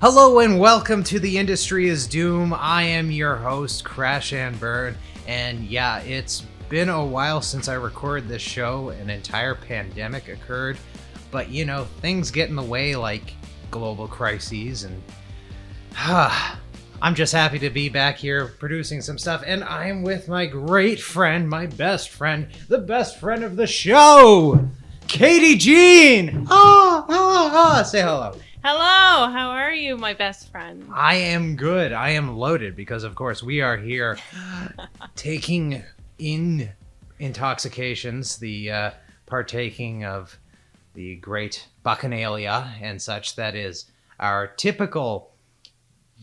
Hello and welcome to The Industry is Doom. I am your host, Crash and Bird, and yeah, it's been a while since I recorded this show. An entire pandemic occurred, but you know, things get in the way like global crises, and I'm just happy to be back here producing some stuff, and I'm with my great friend, my best friend, the best friend of the show, Katy Jean! Say hello. Hello, how are you, my best friend? I am good. I am loaded because, of course, we are here taking in intoxications, the partaking of the great bacchanalia and such. That is our typical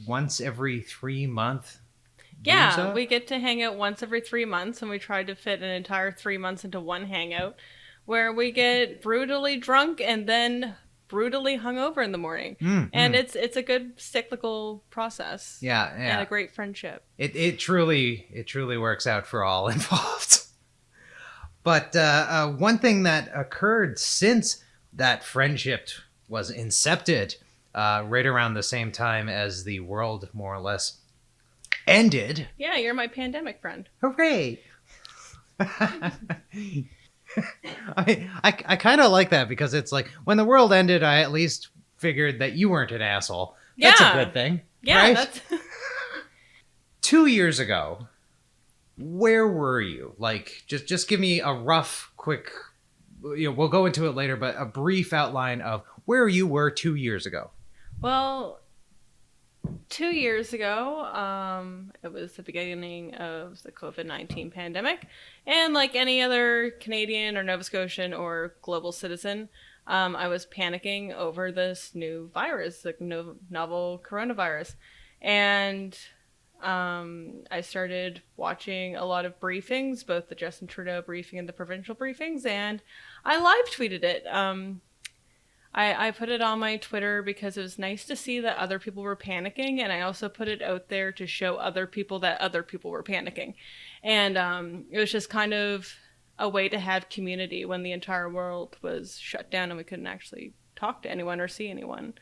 once every 3 month. Yeah, we get to hang out once every 3 months, and we tried to fit an entire 3 months into one hangout where we get brutally drunk and then brutally hungover in the morning. And it's a good cyclical process. Yeah. And a great friendship. It truly works out for all involved. But one thing that occurred since that friendship was incepted, right around the same time as the world more or less ended. Yeah, you're my pandemic friend. Hooray! I kind of like that because it's like when the world ended, I at least figured that you weren't an asshole. That's a good thing. Yeah, right? that's 2 years ago, where were you? Like, just give me a rough, quick, we'll go into it later, but a brief outline of where you were 2 years ago. Well, 2 years ago, it was the beginning of the COVID-19 pandemic. And like any other Canadian or Nova Scotian or global citizen, I was panicking over this new virus, the novel coronavirus. And I started watching a lot of briefings, both the Justin Trudeau briefing and the provincial briefings, and I live tweeted it. I put it on my Twitter because it was nice to see that other people were panicking, and I also put it out there to show other people that other people were panicking. And it was just kind of a way to have community when the entire world was shut down and we couldn't actually talk to anyone or see anyone.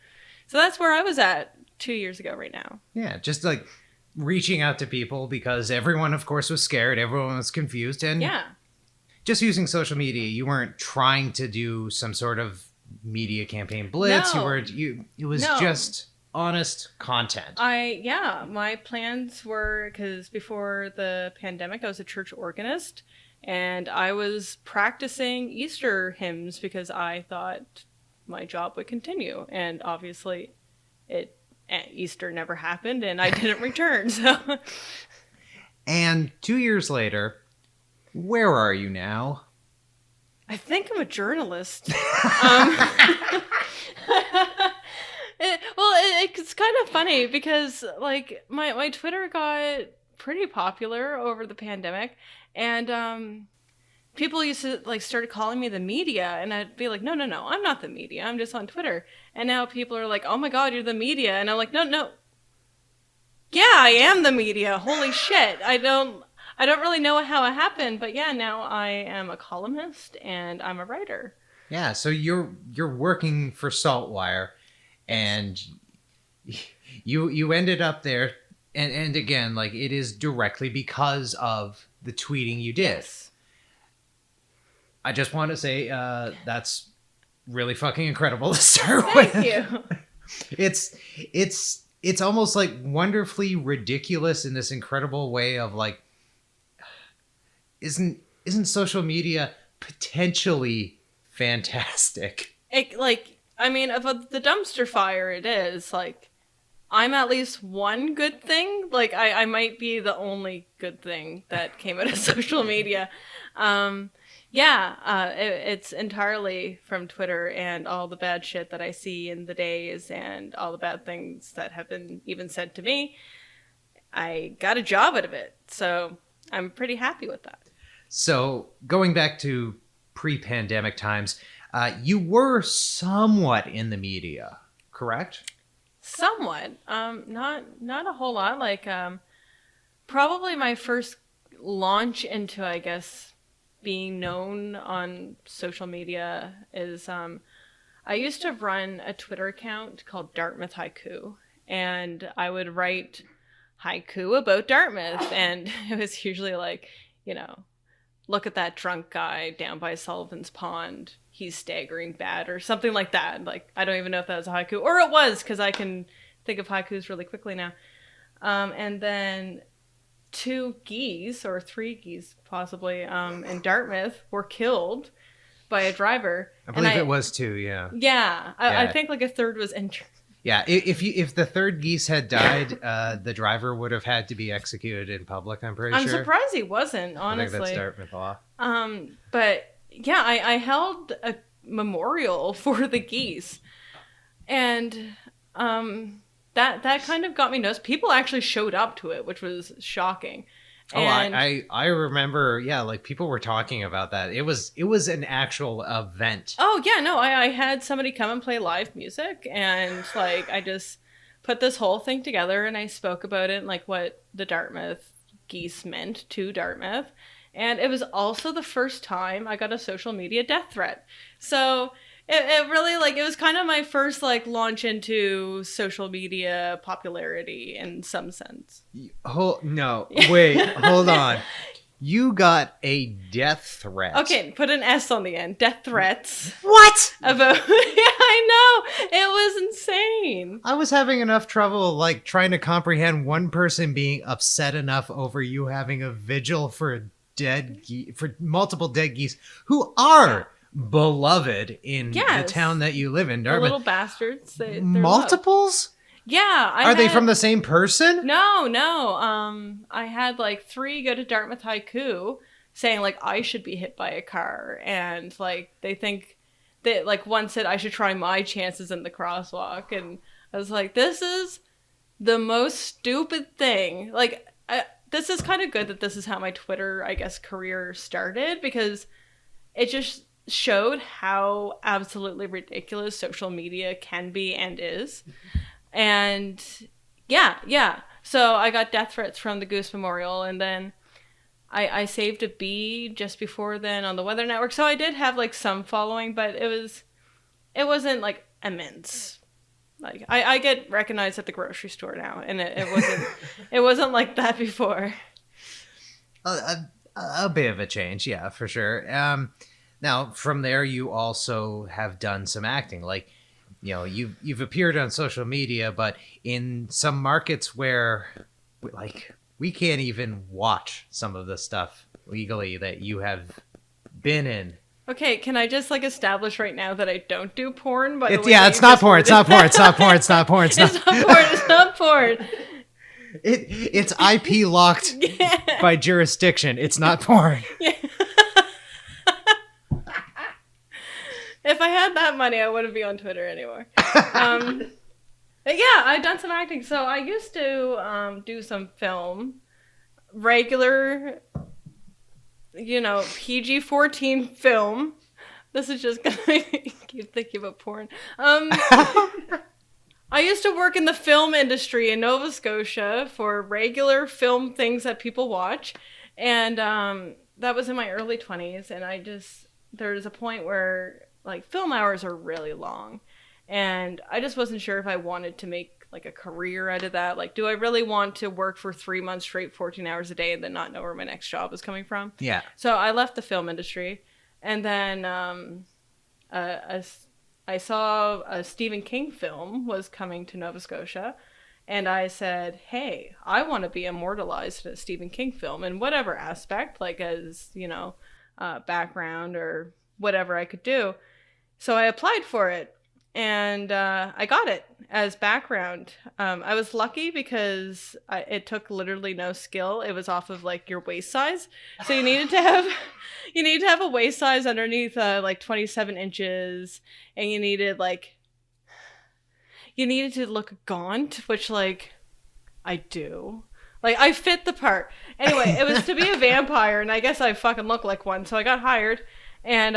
So that's where I was at 2 years ago right now. Yeah, just like reaching out to people because everyone, of course, was scared. Everyone was confused. And just using social media, you weren't trying to do some sort of media campaign blitz. No. It was just honest content. My plans were, because before the pandemic I was a church organist and I was practicing Easter hymns because I thought my job would continue, and obviously Easter never happened and I didn't return. So and 2 years later, where are you now? I think I'm a journalist. It's kind of funny because like my Twitter got pretty popular over the pandemic, and people used to like started calling me the media, and I'd be like, no, I'm not the media. I'm just on Twitter. And now people are like, oh my God, you're the media. And I'm like, no. Yeah, I am the media. Holy shit. I don't really know how it happened, but yeah, now I am a columnist and I'm a writer. Yeah, so you're working for Saltwire, and you ended up there, and again, like, it is directly because of the tweeting you did. Yes. I just want to say that's really fucking incredible to start with. Thank you. It's almost like wonderfully ridiculous in this incredible way of like, isn't social media potentially fantastic? Of the dumpster fire it is, like, I'm at least one good thing. Like, I might be the only good thing that came out of social media. It's entirely from Twitter and all the bad shit that I see in the days and all the bad things that have been even said to me. I got a job out of it, so I'm pretty happy with that. So going back to pre-pandemic times, you were somewhat in the media, correct? Somewhat. Not a whole lot. Like, probably my first launch into, I guess, being known on social media is, I I used to run a Twitter account called Dartmouth Haiku, and I would write haiku about Dartmouth, and it was usually like, look at that drunk guy down by Sullivan's Pond. He's staggering bad, or something like that. Like, I don't even know if that was a haiku, or it was, because I can think of haikus really quickly now. And then 2 geese, or 3 geese possibly, in Dartmouth were killed by a driver. I believe it was 2, yeah. Yeah. I think like a third was injured. Yeah, if the third geese had died, the driver would have had to be executed in public, I'm pretty sure. I'm surprised he wasn't, honestly. I think that's Dartmouth law. But yeah, I held a memorial for the geese. And that kind of got me noticed. People actually showed up to it, which was shocking. And I remember, yeah, like people were talking about that. It was an actual event. Oh yeah, no, I had somebody come and play live music, and like I just put this whole thing together, and I spoke about it and like what the Dartmouth geese meant to Dartmouth. And it was also the first time I got a social media death threat. So it really, like, it was kind of my first, like, launch into social media popularity in some sense. Hold on. You got a death threat. Okay, put an S on the end. Death threats. What? About yeah, I know. It was insane. I was having enough trouble, like, trying to comprehend one person being upset enough over you having a vigil for multiple dead geese who are beloved in the town that you live in, Dartmouth. The little bastards. They're multiples? Loved. Yeah. Are they from the same person? No. I had like 3 go to Dartmouth Haiku saying like I should be hit by a car, and like they think that, like, one said I should try my chances in the crosswalk, and I was like, this is the most stupid thing. Like, this is kind of good that this is how my Twitter, I guess, career started, because it just showed how absolutely ridiculous social media can be and is. And yeah. So I got death threats from the Goose Memorial, and then I saved a bee just before then on the Weather Network. So I did have like some following, but it wasn't like immense. Like I get recognized at the grocery store now, and it wasn't like that before. A bit of a change, yeah, for sure. Now from there, you also have done some acting. Like, you know, you've appeared on social media, but in some markets where, like, we can't even watch some of the stuff legally that you have been in. Okay, can I just like establish right now that I don't do porn? It's not porn. It's not porn. It's not porn. It's not porn. It's not porn. It's not porn. It's IP locked by jurisdiction. It's not porn. Yeah. If I had that money, I wouldn't be on Twitter anymore. But yeah, I've done some acting. So I used to do some film, regular, PG-14 film. This is just gonna keep thinking about porn. I used to work in the film industry in Nova Scotia for regular film things that people watch, and that was in my early 20s. And there's a point where like film hours are really long, and I just wasn't sure if I wanted to make like a career out of that. Like, do I really want to work for 3 months straight, 14 hours a day, and then not know where my next job is coming from? Yeah. So I left the film industry, and then I saw a Stephen King film was coming to Nova Scotia, and I said, hey, I want to be immortalized in a Stephen King film in whatever aspect, like as, background or whatever I could do. So I applied for it, and I got it as background. I was lucky because it took literally no skill. It was off of like your waist size. So you needed to have a waist size underneath like 27 inches, and you needed to look gaunt, which like I do. Like, I fit the part. Anyway, it was to be a vampire, and I guess I fucking look like one, so I got hired. And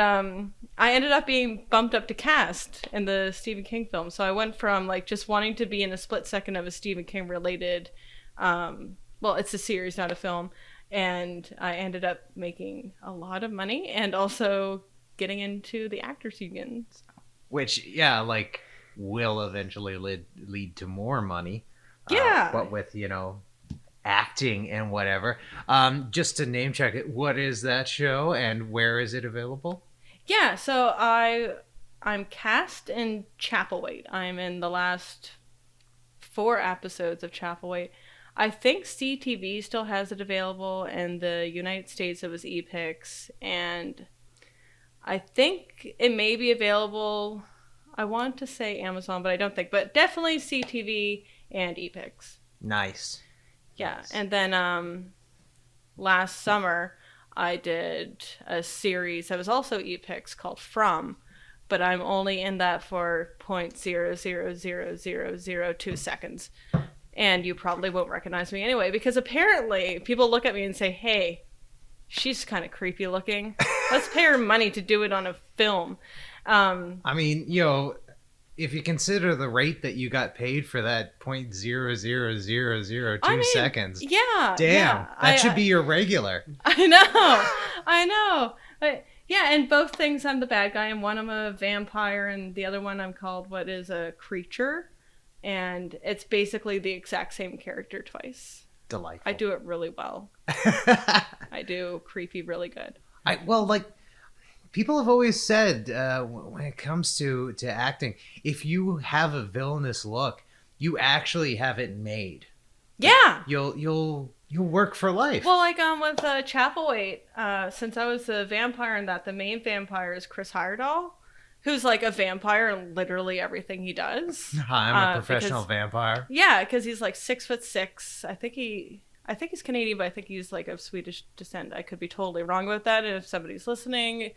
I ended up being bumped up to cast in the Stephen King film. So I went from like just wanting to be in a split second of a Stephen King related, well, it's a series, not a film. And I ended up making a lot of money and also getting into the actors unions. which, yeah, like, will eventually lead to more money. Yeah. But with, acting and whatever. Just to name check it, what is that show and where is it available? Yeah, so I'm cast in Chapelwaite. I'm in the last 4 episodes of Chapelwaite. I think CTV still has it available. In the United States, it was Epix. And I think it may be available, I want to say Amazon, but I don't think. But definitely CTV and Epix. Nice. Yeah, Nice. and then last summer I did a series that was also Epix called From, but I'm only in that for 0.0000002 seconds. And you probably won't recognize me anyway, because apparently people look at me and say, hey, she's kind of creepy looking. Let's pay her money to do it on a film. I mean, if you consider the rate that you got paid for that 0.00002 seconds. Yeah. Damn, yeah, that should be your regular. I know. But yeah, and both things I'm the bad guy. And one I'm a vampire, and the other one I'm called what is a creature. And it's basically the exact same character twice. Delightful. I do it really well. I do creepy really good. People have always said when it comes to acting, if you have a villainous look, you actually have it made. Yeah. You'll work for life. Well, like with Chapelwaite, since I was a vampire in that, the main vampire is Chris Heyerdahl, who's like a vampire in literally everything he does. Hi, I'm a professional vampire. Yeah, because he's like 6'6". I think he's Canadian, but I think he's like of Swedish descent. I could be totally wrong about that. And if somebody's listening,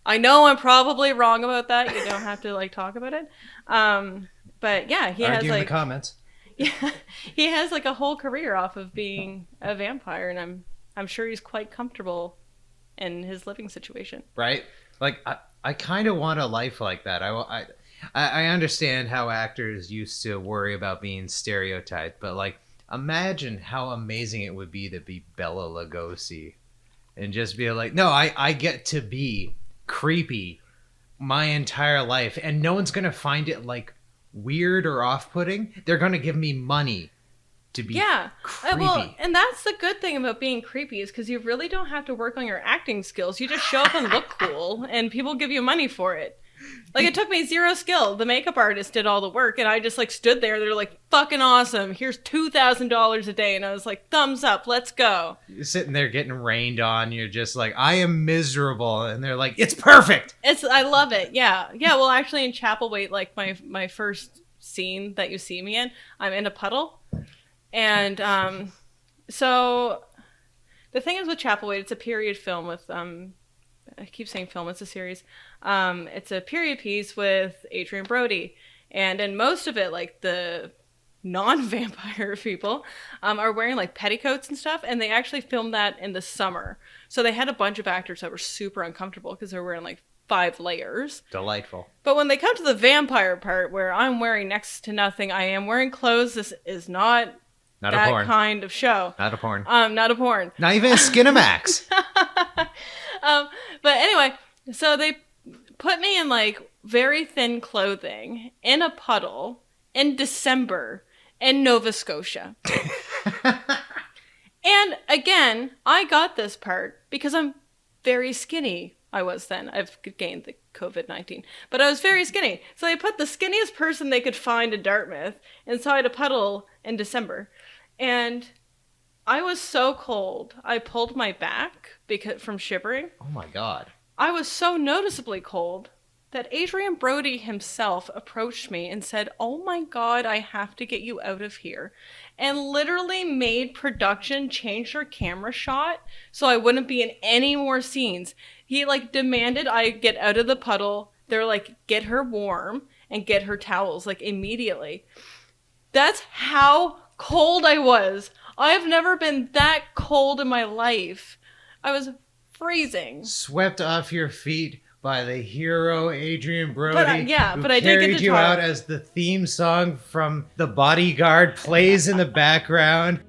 I know I'm probably wrong about that. You don't have to like talk about it. But yeah, he has like in the comments. Yeah, he has like a whole career off of being a vampire, and I'm sure he's quite comfortable in his living situation. Right? Like I kind of want a life like that. I understand how actors used to worry about being stereotyped, but like imagine how amazing it would be to be Bela Lugosi and just be like, no, I get to be creepy my entire life, and no one's gonna find it like weird or off-putting. They're gonna give me money to be creepy. Well, and that's the good thing about being creepy is because you really don't have to work on your acting skills. You just show up and look cool, and people give you money for it. Like, it took me 0 skill. The makeup artist did all the work, and I just, like, stood there. They're like, fucking awesome. Here's $2,000 a day. And I was like, thumbs up. Let's go. You're sitting there getting rained on. You're just like, I am miserable. And they're like, it's perfect. I love it. Yeah. Yeah, well, actually, in Chapelwaite, like, my first scene that you see me in, I'm in a puddle. And so the thing is with Chapelwaite, it's a period film with... I keep saying film, it's a series. It's a period piece with Adrien Brody. And in most of it, like, the non-vampire people are wearing, like, petticoats and stuff. And they actually filmed that in the summer. So they had a bunch of actors that were super uncomfortable because they're wearing, like, 5 layers. Delightful. But when they come to the vampire part where I'm wearing next to nothing, I am wearing clothes, this is not that a porn. kind of show. Not a porn. Not a porn. Not even a Skinamax. But anyway, so they put me in like very thin clothing in a puddle in December in Nova Scotia. And again, I got this part because I'm very skinny. I was then. I've gained the COVID-19. But I was very skinny. So they put the skinniest person they could find in Dartmouth inside a puddle in December. And I was so cold, I pulled my back from shivering. Oh my God. I was so noticeably cold that Adrien Brody himself approached me and said, oh my God, I have to get you out of here. And literally made production change their camera shot so I wouldn't be in any more scenes. He like demanded I get out of the puddle. They're like, get her warm and get her towels like immediately. That's how cold I was. I've never been that cold in my life. I was freezing. Swept off your feet by the hero Adrien Brody. But I did get carried to you talk. out as the theme song from The Bodyguard plays in the background.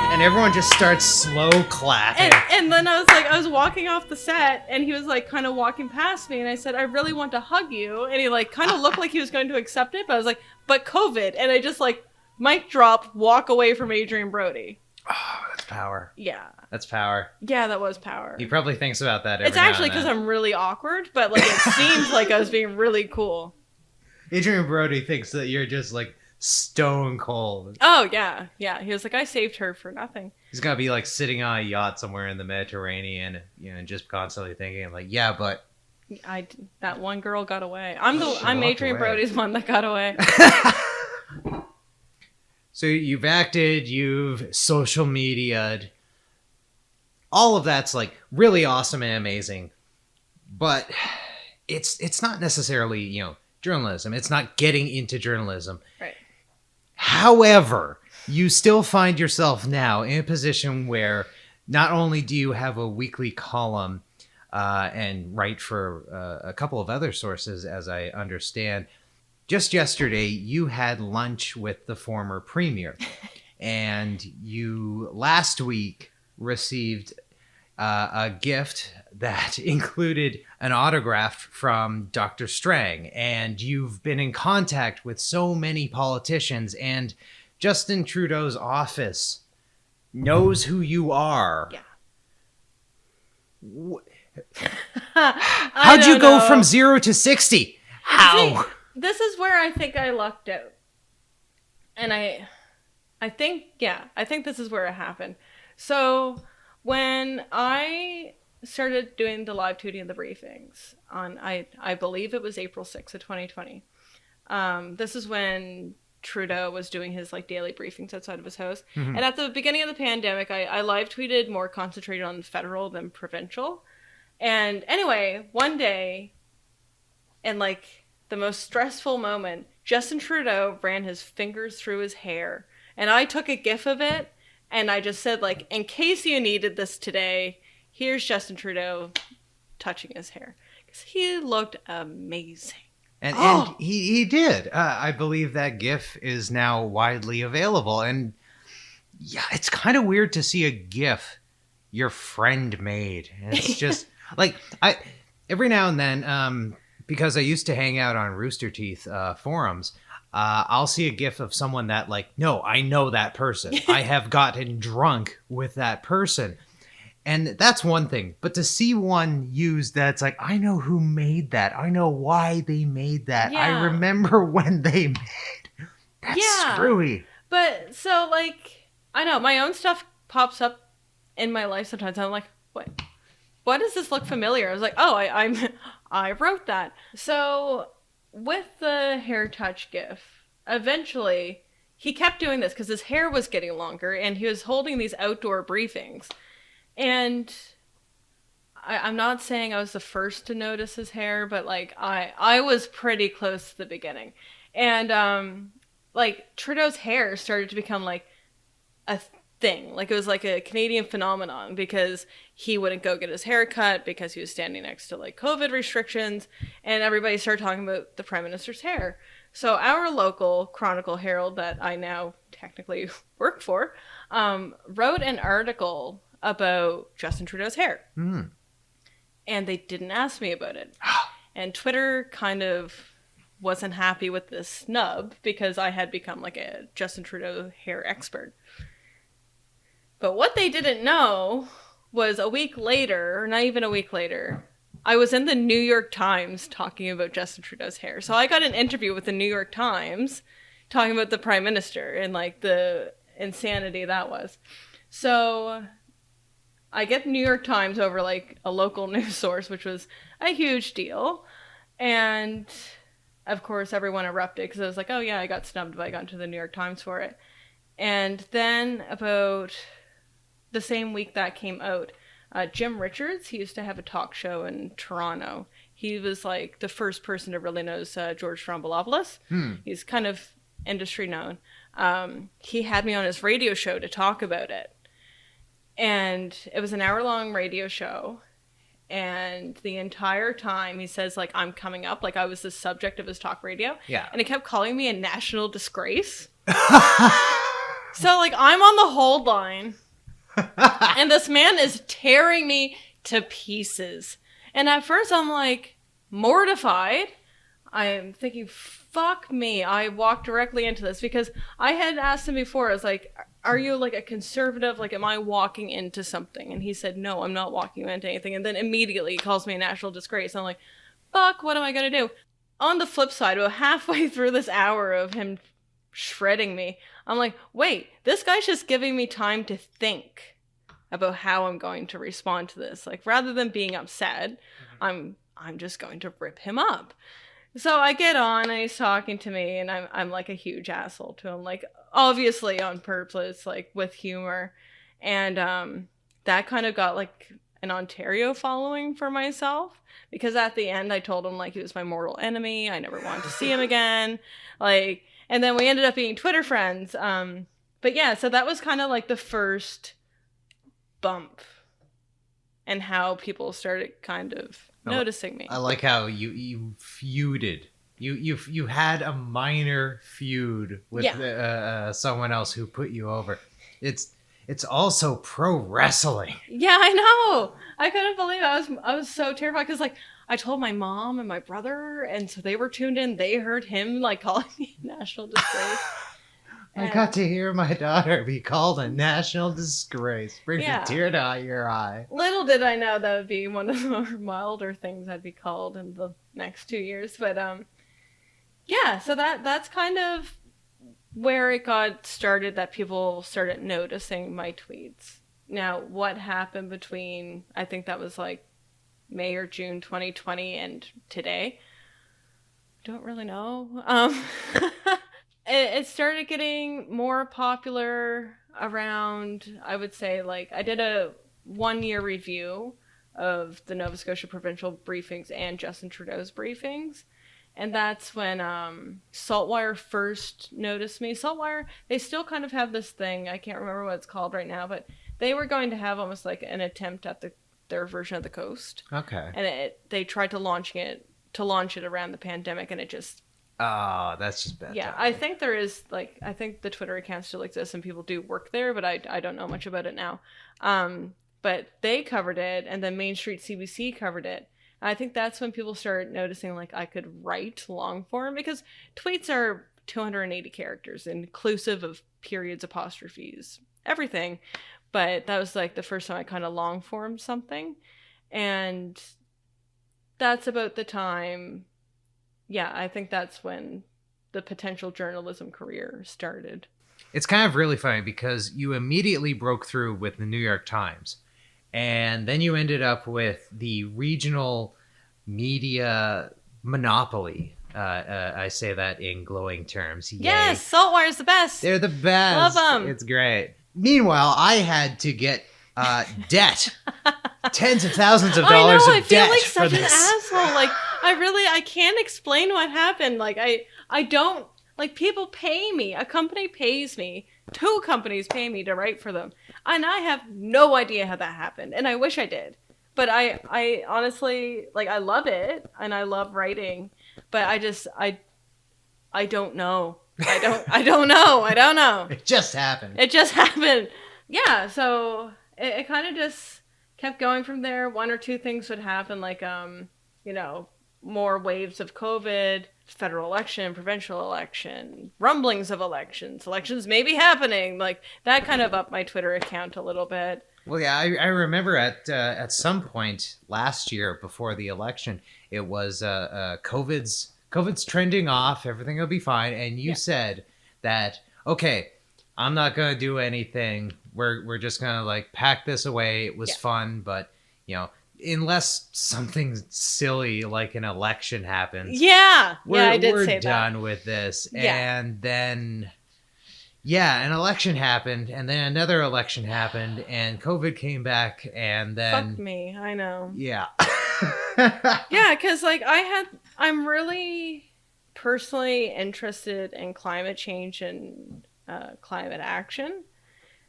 And And everyone just starts slow clapping. And then I was walking off the set, and he was like kind of walking past me, and I said, I really want to hug you. And he like kind of looked like he was going to accept it, but I was like, but COVID. And I just like, mic drop, walk away from Adrien Brody. Oh, that's power. Yeah. That's power. Yeah, that was power. He probably thinks about that every It's actually because I'm really awkward, but like it seemed like I was being really cool. Adrien Brody thinks that you're just like stone cold. Oh, yeah. Yeah. He was like, I saved her for nothing. He's got to be like sitting on a yacht somewhere in the Mediterranean, you know, just constantly thinking like, yeah, but that one girl got away. I'm Adrien Brody's one that got away. So you've acted, you've social media'd. All of that's like really awesome and amazing. But it's not necessarily, you know, journalism. It's not getting into journalism. Right. However, you still find yourself now in a position where not only do you have a weekly column and write for a couple of other sources, as I understand. Just yesterday, you had lunch with the former premier, and you last week received a gift that included an autograph from Dr. Strang, and you've been in contact with so many politicians, and Justin Trudeau's office knows who you are. Yeah. How'd you go from 0 to 60? How? See, this is where I think I lucked out. And I think this is where it happened. So when I started doing the live tweeting and the briefings on, I believe it was April 6th of 2020. This is when Trudeau was doing his like daily briefings outside of his house. Mm-hmm. And at the beginning of the pandemic, I live tweeted more concentrated on federal than provincial. And anyway, one day, and like the most stressful moment, Justin Trudeau ran his fingers through his hair. And I took a gif of it, and I just said, like, in case you needed this today, here's Justin Trudeau touching his hair. Because he looked amazing. And he did. I believe that gif is now widely available. And yeah, it's kind of weird to see a gif your friend made. And it's just, like, every now and then, because I used to hang out on Rooster Teeth forums, I'll see a gif of someone that like, no, I know that person. I have gotten drunk with that person. And that's one thing. But to see one used that's like, I know who made that. I know why they made that. Yeah. I remember when they made. That's screwy. But so like, I know my own stuff pops up in my life sometimes. I'm like, what? Why does this look familiar? I was like, oh, I wrote that. So with the hair touch gif, eventually he kept doing this because his hair was getting longer and he was holding these outdoor briefings. And I'm not saying I was the first to notice his hair, but like I was pretty close to the beginning. And like Trudeau's hair started to become like a thing. Like it was like a Canadian phenomenon because he wouldn't go get his hair cut because he was standing next to like COVID restrictions, and everybody started talking about the Prime Minister's hair. So our local Chronicle Herald that I now technically work for wrote an article about Justin Trudeau's hair. Mm. And they didn't ask me about it. And Twitter kind of wasn't happy with this snub because I had become like a Justin Trudeau hair expert. But what they didn't know was a week later, or not even a week later, I was in the New York Times talking about Justin Trudeau's hair. So I got an interview with the New York Times talking about the Prime Minister and like the insanity that was. So I get the New York Times over like a local news source, which was a huge deal. And of course, everyone erupted because I was like, oh yeah, I got snubbed, but I got into the New York Times for it. And then about the same week that came out, Jim Richards, he used to have a talk show in Toronto. He was like the first person to really knows George Stroumboulopoulos. He's kind of industry known. He had me on his radio show to talk about it. And it was an hour-long radio show. And the entire time he says, like, I'm coming up. Like, I was the subject of his talk radio. Yeah. And he kept calling me a national disgrace. So, like, I'm on the hold line. And this man is tearing me to pieces. And at first I'm like mortified. I'm thinking, fuck me. I walked directly into this because I had asked him before. I was like, are you like a conservative? Like, am I walking into something? And he said, no, I'm not walking into anything. And then immediately he calls me a national disgrace. I'm like, fuck, what am I going to do? On the flip side, about halfway through this hour of him shredding me, I'm like, wait, this guy's just giving me time to think about how I'm going to respond to this. Like, rather than being upset, I'm just going to rip him up. So I get on and he's talking to me and I'm like a huge asshole to him, like obviously on purpose, like with humor. And that kind of got like an Ontario following for myself, because at the end I told him like he was my mortal enemy. I never wanted to see him again. Like, and then we ended up being Twitter friends. But yeah, so that was kind of like the first bump and how people started kind of noticing me. I like how you feuded. You had a minor feud with someone else who put you over. It's also pro wrestling. Yeah, I know. I couldn't believe it. I was so terrified because like I told my mom and my brother, and so they were tuned in. They heard him like calling me a national disgrace. I got to hear my daughter be called a national disgrace. Brings a tear to your eye. Little did I know that would be one of the more milder things I'd be called in the next 2 years. But yeah, so that's kind of where it got started, that people started noticing my tweets. Now, what happened between, I think that was like May or June 2020 and today? Don't really know. It started getting more popular around, I would say, like, I did a 1-year review of the Nova Scotia provincial briefings and Justin Trudeau's briefings. And that's when Saltwire first noticed me. Saltwire, they still kind of have this thing. I can't remember what it's called right now, but they were going to have almost like an attempt at their version of the Coast. Okay. And they tried to launch it around the pandemic, and it just... Oh, that's just bad. Yeah, I think there is, like, I think the Twitter account still exists and people do work there, but I don't know much about it now. But they covered it, and then Main Street CBC covered it. And I think that's when people started noticing, like, I could write long form, because tweets are 280 characters, inclusive of periods, apostrophes, everything. But that was, like, the first time I kind of long formed something. And that's about the time... Yeah, I think that's when the potential journalism career started. It's kind of really funny because you immediately broke through with the New York Times, and then you ended up with the regional media monopoly. I say that in glowing terms. Yay. Yes, Saltwire's the best. They're the best. Love them. It's great. Meanwhile, I had to get debt. Tens of thousands of dollars of debt. I feel like such an asshole. Like, I can't explain what happened. Like, I don't, like, people pay me. A company pays me. 2 companies pay me to write for them. And I have no idea how that happened. And I wish I did. But I honestly, like, I love it. And I love writing. But I don't know. I don't know. It just happened. Yeah, so it kind of just kept going from there. 1 or 2 things would happen, like, more waves of COVID, federal election, provincial election, rumblings of elections may be happening. Like, that kind of upped my Twitter account a little bit. Well, yeah, I remember at some point last year before the election, it was COVID's trending off, everything will be fine, and you said that, okay, I'm not gonna do anything. We're just gonna like pack this away. It was fun, but unless something silly like an election happens, I did we're say done that. with this. And then an election happened, and then another election happened, and COVID came back, and then fuck me, I know. Yeah. Yeah, because like I'm really personally interested in climate change and climate action.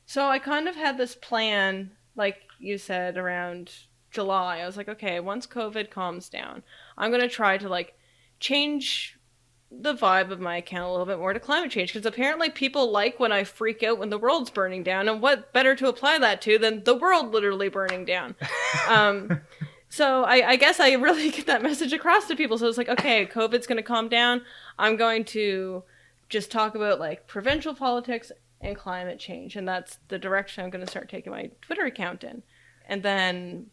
So I kind of had this plan, like you said, around July. I was like, okay, once COVID calms down, I'm going to try to like change the vibe of my account a little bit more to climate change, because apparently people like when I freak out when the world's burning down, and what better to apply that to than the world literally burning down. So I guess I really get that message across to people. So it's like, okay, COVID's going to calm down. I'm going to just talk about like provincial politics and climate change, and that's the direction I'm going to start taking my Twitter account in. And then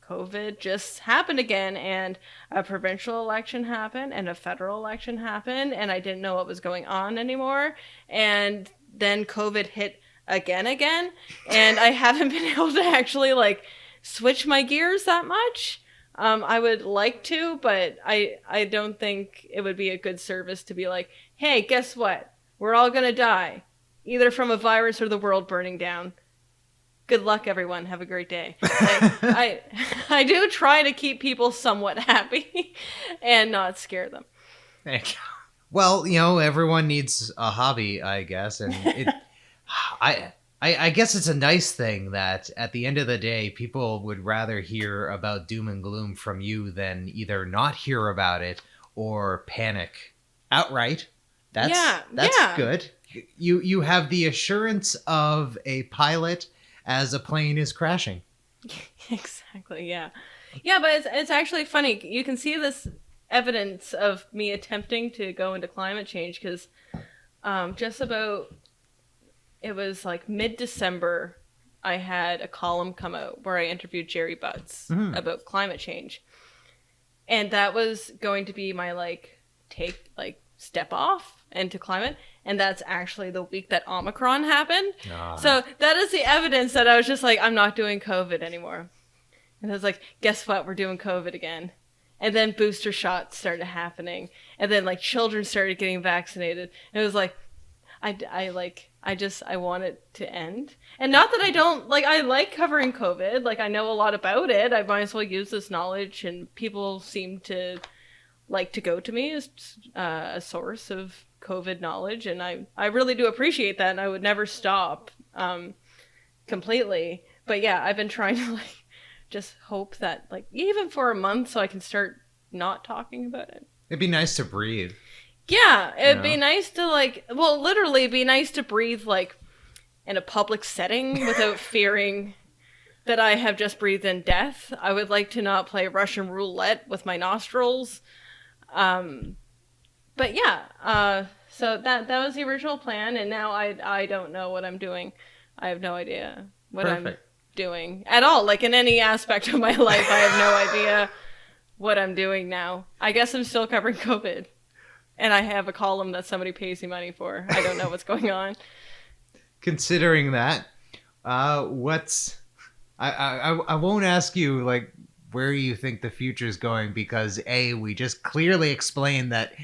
COVID just happened again, and a provincial election happened and a federal election happened, and I didn't know what was going on anymore. And then COVID hit again, and I haven't been able to actually like switch my gears that much. I would like to, but I don't think it would be a good service to be like, hey, guess what? We're all going to die, either from a virus or the world burning down. Good luck, everyone. Have a great day. I do try to keep people somewhat happy and not scare them. Well, everyone needs a hobby, I guess, and I guess it's a nice thing that at the end of the day, people would rather hear about doom and gloom from you than either not hear about it or panic outright. That's good. You have the assurance of a pilot as a plane is crashing. Exactly, yeah. Yeah, but it's actually funny. You can see this evidence of me attempting to go into climate change because just about, it was like mid-December, I had a column come out where I interviewed Jerry Butts about climate change. And that was going to be my step off into climate. And that's actually the week that Omicron happened. So that is the evidence that I was just like, I'm not doing COVID anymore. And I was like, guess what? We're doing COVID again. And then booster shots started happening. And then like children started getting vaccinated. And it was like, I want it to end. And not that I don't, like, I like covering COVID. Like, I know a lot about it. I might as well use this knowledge. And people seem to like to go to me as a source of COVID knowledge, and I really do appreciate that, and I would never stop completely. But yeah, I've been trying to like just hope that like even for a month so I can start not talking about it. It'd be nice to breathe. Yeah, it'd be nice to literally be nice to breathe like in a public setting without fearing that I have just breathed in death. I would like to not play Russian roulette with my nostrils. But yeah, so that was the original plan, and now I don't know what I'm doing. I have no idea what I'm doing at all. Like in any aspect of my life, I have no idea what I'm doing now. I guess I'm still covering COVID, and I have a column that somebody pays me money for. I don't know what's going on. Considering that, I won't ask you like where you think the future is going, because we just clearly explained that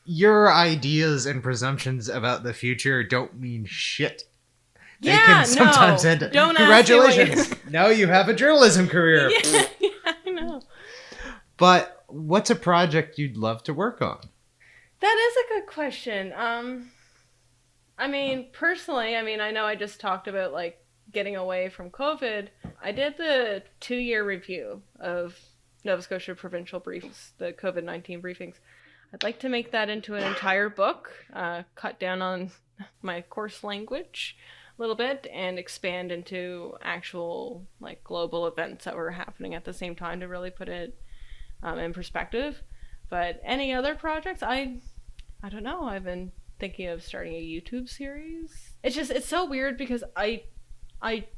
your ideas and presumptions about the future don't mean shit. They can sometimes end. Don't Congratulations! Now you have a journalism career. Yeah, I know. But what's a project you'd love to work on? That is a good question. I mean, personally, I know I just talked about like getting away from COVID. I did the 2-year review of Nova Scotia provincial briefings, the COVID-19 briefings. I'd like to make that into an entire book, cut down on my coarse language a little bit, and expand into actual like global events that were happening at the same time to really put it in perspective. But any other projects, I don't know. I've been thinking of starting a YouTube series. It's so weird because I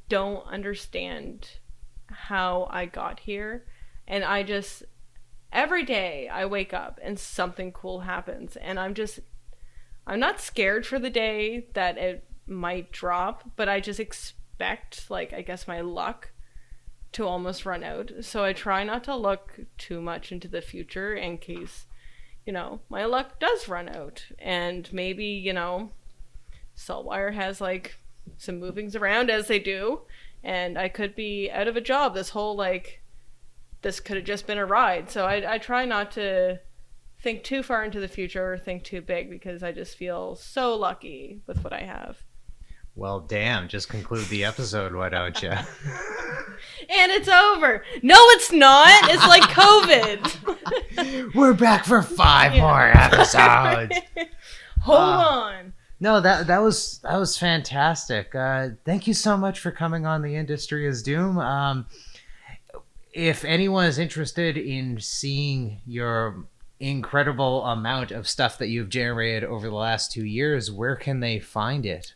don't understand how I got here, and every day I wake up and something cool happens, and I'm not scared for the day that it might drop, but I just expect, like, I guess my luck to almost run out. So I try not to look too much into the future in case, my luck does run out. And maybe, Saltwire has, like, some movings around as they do, and I could be out of a job. This could have just been a ride. So I try not to think too far into the future or think too big, because I just feel so lucky with what I have. Well, damn, just conclude the episode, why don't you? And it's over. No, it's not. It's like COVID. We're back for 5 more episodes. Hold on. No, that was fantastic. Thank you so much for coming on The Industry is Doom. If anyone is interested in seeing your incredible amount of stuff that you've generated over the last 2 years, where can they find it?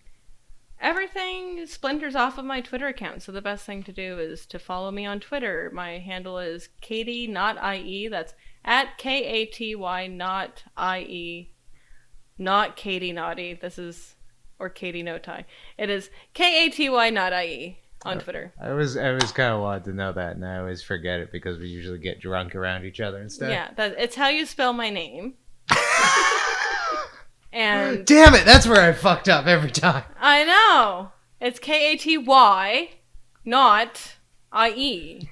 Everything splinters off of my Twitter account, so the best thing to do is to follow me on Twitter. My handle is Katy, not IE. That's at KATY, not IE. Not Katy Naughty. This is, or Katy No Tie. It is KATY, not IE on Twitter. I was kind of wanted to know that, and I always forget it because we usually get drunk around each other and stuff. Yeah, it's how you spell my name. And damn it, that's where I fucked up every time. I know. It's KATY, not IE.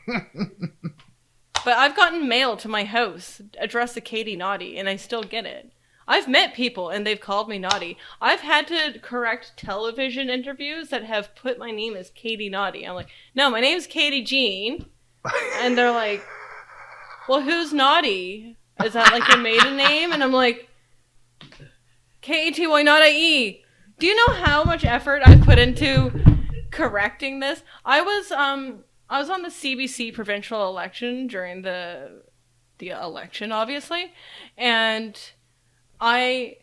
But I've gotten mail to my house addressed to Katy Naughty, and I still get it. I've met people, and they've called me naughty. I've had to correct television interviews that have put my name as Katy Naughty. I'm like, no, my name's Katy Jean. And they're like, well, who's naughty? Is that like your maiden name? And I'm like, KATY, not IE. Do you know how much effort I put into correcting this? I was on the CBC provincial election during the election, obviously, and I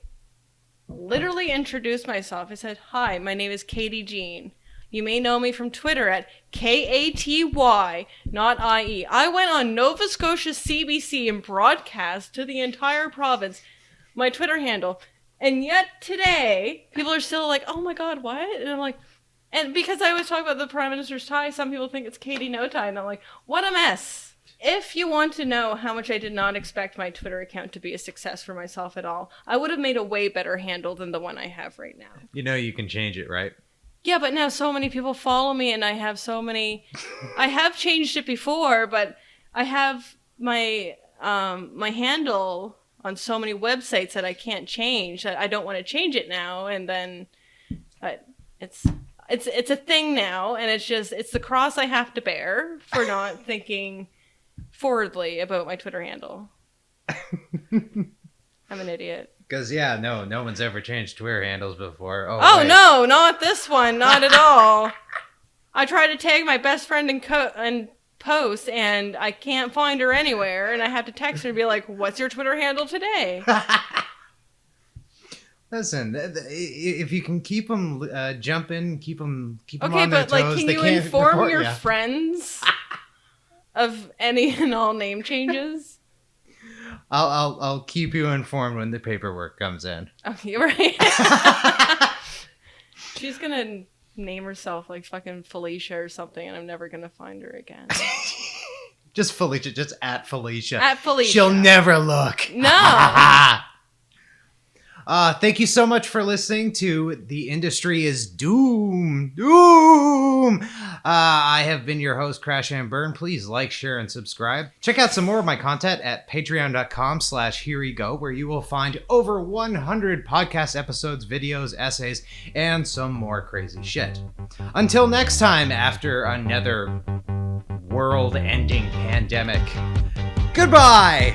literally introduced myself. I said, "Hi, my name is Katy Jean. You may know me from Twitter at KATY, not IE." I went on Nova Scotia CBC and broadcast to the entire province my Twitter handle. And yet today, people are still like, "Oh my God, what?" And I'm like, and because I always talk about the Prime Minister's tie, some people think it's Katy No Tie. And I'm like, what a mess. If you want to know how much I did not expect my Twitter account to be a success for myself at all, I would have made a way better handle than the one I have right now. You know you can change it, right? Yeah, but now so many people follow me, and I have so many... I have changed it before, but I have my my handle on so many websites that I can't change, that I don't want to change it now, and then it's a thing now, and it's the cross I have to bear for not thinking forwardly about my Twitter handle. I'm an idiot. Because, no one's ever changed Twitter handles before. Oh no, not this one, not at all. I tried to tag my best friend in post, and I can't find her anywhere, and I have to text her and be like, "What's your Twitter handle today?" Listen, if you can keep them jumping, keep them okay, on their but like, toes, can they you can't inform your ya. friends of any and all name changes? I'll keep you informed when the paperwork comes in. Okay, right. She's gonna name herself like fucking Felicia or something, and I'm never gonna find her again. Just Felicia, just at Felicia. At Felicia. She'll never look. No. Thank you so much for listening to The Industry is Doom. Doom! I have been your host, Crash and Burn. Please like, share, and subscribe. Check out some more of my content at patreon.com/hereygo, where you will find over 100 podcast episodes, videos, essays, and some more crazy shit. Until next time, after another world-ending pandemic, goodbye!